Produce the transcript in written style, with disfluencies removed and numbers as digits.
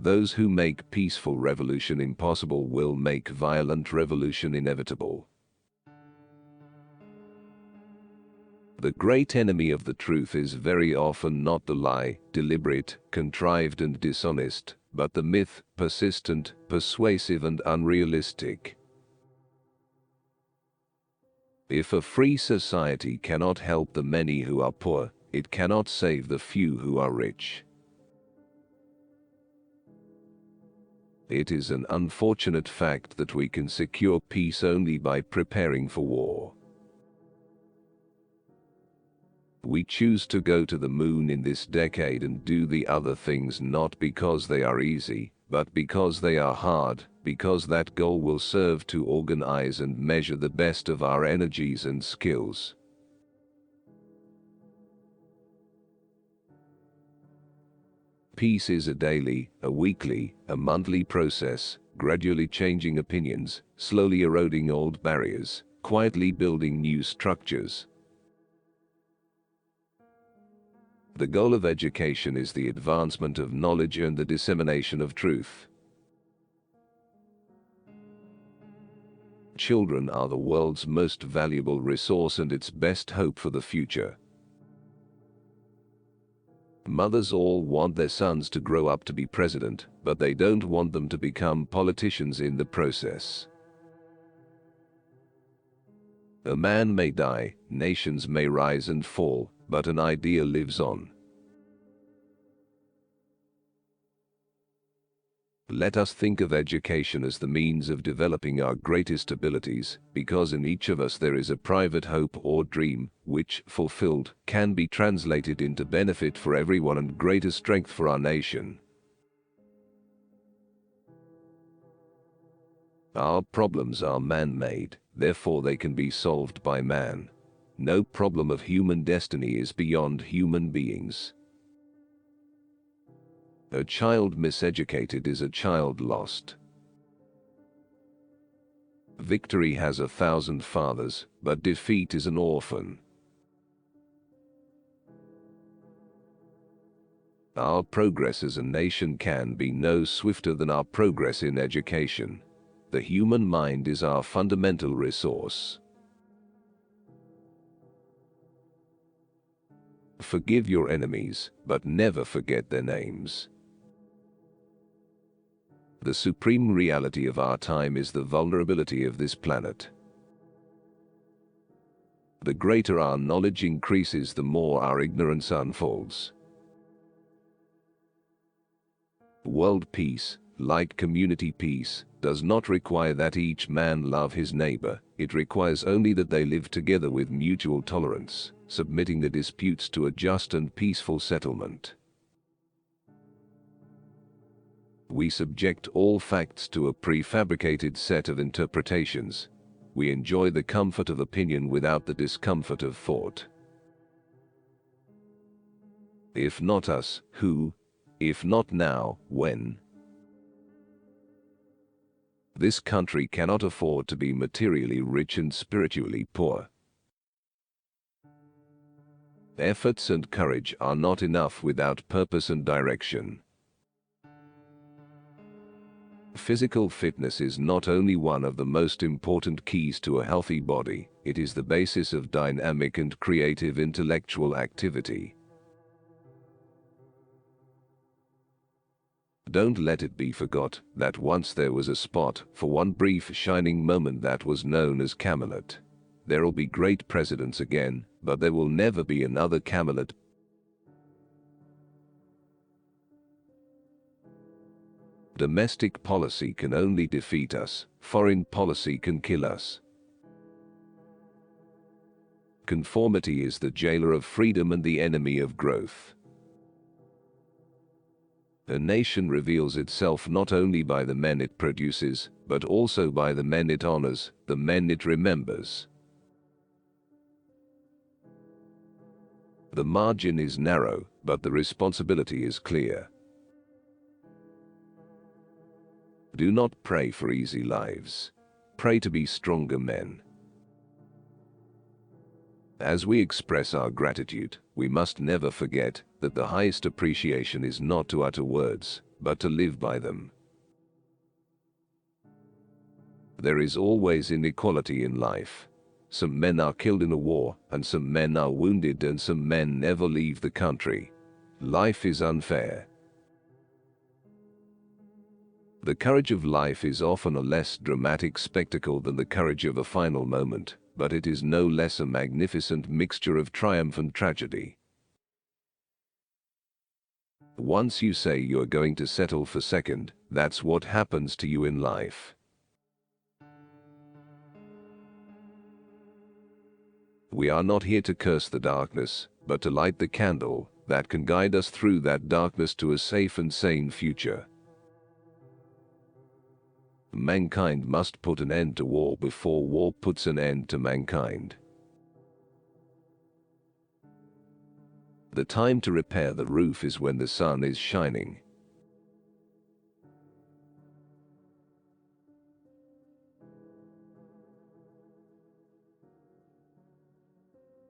Those who make peaceful revolution impossible will make violent revolution inevitable. The great enemy of the truth is very often not the lie, deliberate, contrived and dishonest, but the myth, persistent, persuasive and unrealistic. If a free society cannot help the many who are poor, it cannot save the few who are rich. It is an unfortunate fact that we can secure peace only by preparing for war. We choose to go to the moon in this decade and do the other things not because they are easy, but because they are hard, because that goal will serve to organize and measure the best of our energies and skills. Peace is a daily, a weekly, a monthly process, gradually changing opinions, slowly eroding old barriers, quietly building new structures. The goal of education is the advancement of knowledge and the dissemination of truth. Children are the world's most valuable resource and its best hope for the future. Mothers all want their sons to grow up to be president, but they don't want them to become politicians in the process. A man may die, nations may rise and fall, but an idea lives on. Let us think of education as the means of developing our greatest abilities, because in each of us there is a private hope or dream, which, fulfilled, can be translated into benefit for everyone and greater strength for our nation. Our problems are man-made, therefore they can be solved by man. No problem of human destiny is beyond human beings. A child miseducated is a child lost. Victory has 1,000 fathers, but defeat is an orphan. Our progress as a nation can be no swifter than our progress in education. The human mind is our fundamental resource. Forgive your enemies, but never forget their names. The supreme reality of our time is the vulnerability of this planet. The greater our knowledge increases, the more our ignorance unfolds. World peace, like community peace, does not require that each man love his neighbor. It requires only that they live together with mutual tolerance, submitting the disputes to a just and peaceful settlement. We subject all facts to a prefabricated set of interpretations. We enjoy the comfort of opinion without the discomfort of thought. If not us, who? If not now, when? This country cannot afford to be materially rich and spiritually poor. Efforts and courage are not enough without purpose and direction. Physical fitness is not only one of the most important keys to a healthy body, it is the basis of dynamic and creative intellectual activity. Don't let it be forgot that once there was a spot, for one brief shining moment, that was known as Camelot. There will be great presidents again, but there will never be another Camelot. Domestic policy can only defeat us, foreign policy can kill us. Conformity is the jailer of freedom and the enemy of growth. A nation reveals itself not only by the men it produces, but also by the men it honors, the men it remembers. The margin is narrow, but the responsibility is clear. Do not pray for easy lives. Pray to be stronger men. As we express our gratitude, we must never forget that the highest appreciation is not to utter words, but to live by them. There is always inequality in life. Some men are killed in a war, and some men are wounded, and some men never leave the country. Life is unfair. The courage of life is often a less dramatic spectacle than the courage of a final moment, but it is no less a magnificent mixture of triumph and tragedy. Once you say you're going to settle for second, that's what happens to you in life. We are not here to curse the darkness, but to light the candle that can guide us through that darkness to a safe and sane future. Mankind must put an end to war before war puts an end to mankind. The time to repair the roof is when the sun is shining.